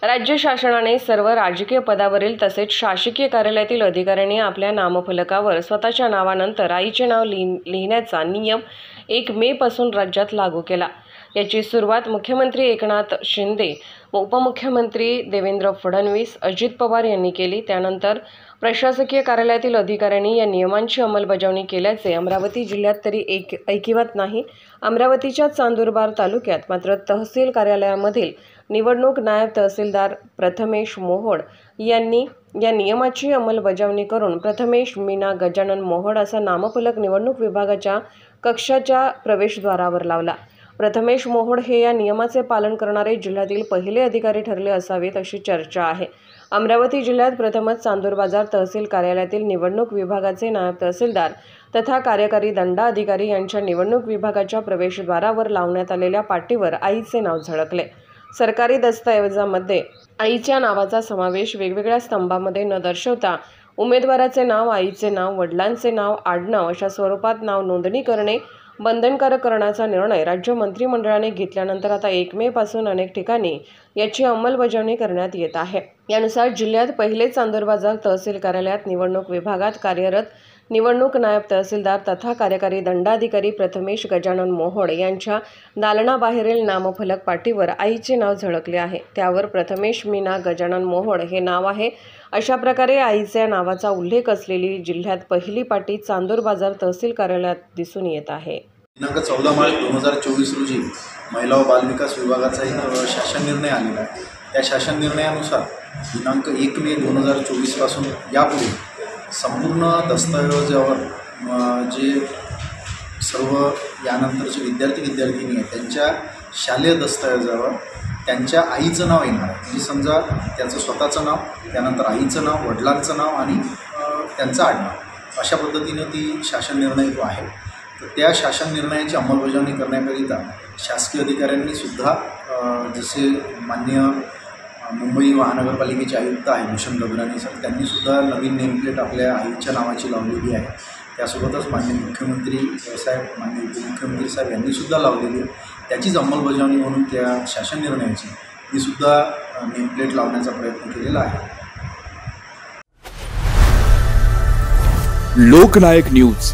राज्य शासनाने सर्व राजकीय पदावरील तसेच शासकीय कार्यालयातील अधिकाऱ्यांनी आपल्या नामफलकावर स्वतःच्या नावानंतर आईचे नाव लिहिण्याचा नियम 1 मे पासून राज्यात लागू केला। याची सुरुवात मुख्यमंत्री एकनाथ शिंदे व उपमुख्यमंत्री देवेंद्र फडणवीस, अजित पवार यांनी केली। त्यानंतर प्रशासकीय कार्यालयातील अधिकाऱ्यांनी या नियमांची अंमलबजावणी केल्याचे अमरावती जिल्ह्यात तरी ऐकिवात नाही। अमरावतीच्या चांदुरबार तालुक्यात मात्र तहसील कार्यालयामधील निवडणूक नायब तहसीलदार प्रथमेश मोहोड यांनी या नियमाची अंमलबजावणी करून प्रथमेश मीना गजानन मोहोड असा नामफलक निवडणूक विभागाच्या कक्षाच्या प्रवेशद्वारावर लावला। प्रथमेश मोहोड हे या नियमाचे पालन करणारे जिल्ह्यातील पहिले अधिकारी ठरले असावेत अशी चर्चा आहे। अमरावती जिल्ह्यात प्रथमच चांदूरबाजार तहसील कार्यालयातील निवडणूक विभागाचे नायब तहसीलदार तथा कार्यकारी दंडाधिकारी यांच्या निवडणूक विभागाच्या प्रवेशद्वारावर लावण्यात आलेल्या पाटीवर आईचे नाव झळकले। सरकारी दस्तऐवजामध्ये आईच्या नावाचा समावेश वेगवेगळ्या स्तंभामध्ये न दर्शवता उमेदवाराचे नाव, आईचे नाव, वडिलांचे नाव, आडनाव अशा स्वरूपात नाव नोंदणी करणे बंधनकारक करण्याचा निर्णय राज्य मंत्रिमंडळाने घेतल्यानंतर आता 1 मे पासून अनेक ठिकाणी याची अंमलबजावणी करण्यात येत आहे। यानुसार जिल्ह्यात पहिले चांदूरबाजार तहसील कार्यालयात निवडणूक विभागात कार्यरत निवडणूक नायब तहसीलदार तथा कार्यकारी दंडाधिकारी प्रथमेश गजानन मोहोड यांच्या दालनाबाहेरील नामफलक पाटीवर आईचे नाव झळकले आहे। त्यावर प्रथमेश मीना गजानन मोहोड हे नाव आहे। अशा प्रकारे आईच्या नावाचा उल्लेख असलेली जिल्ह्यात पहिली पाटी चांदूरबाजार तहसील कार्यालयात दिसून येत आहे। दिनांक 14 मार्च 2024 रोजी महिला व बालविकास विभागाचा एक शासन निर्णय आलेला आहे। त्या शासन निर्णयानुसार दिनांक 1 मे 2024 पासून यापुढे संपूर्ण दस्तऐवजावर जे सर्व यानंतरचे विद्यार्थिनी आहेत त्यांच्या शालेय दस्तऐवजावर त्यांच्या आईचं नाव येणार आहे। म्हणजे समजा त्याचं स्वतःचं नाव, त्यानंतर आईचं नाव, वडिलांचं नाव आणि त्यांचं आडनाव अशा पद्धतीनं ती शासन निर्णय जो आहे। तर त्या शासन निर्णयाची अंमलबजावणी करण्याकरिता शासकीय अधिकाऱ्यांनी सुद्धा जसे मान्य मुंबई महानगरपालिकेचे आयुक्त आहे भूषण गगराणी सर, त्यांनीसुद्धा नवीन नेमप्लेट आपल्या आईच्या नावाची लावलेली आहे। त्यासोबतच माननीय मुख्यमंत्री साहेब, माननीय उपमुख्यमंत्री साहेब यांनीसुद्धा लावलेली आहे। त्याचीच अंमलबजावणी म्हणून त्या शासन निर्णयाची मी सुद्धा नेमप्लेट लावण्याचा प्रयत्न केलेला आहे। लोकनायक न्यूज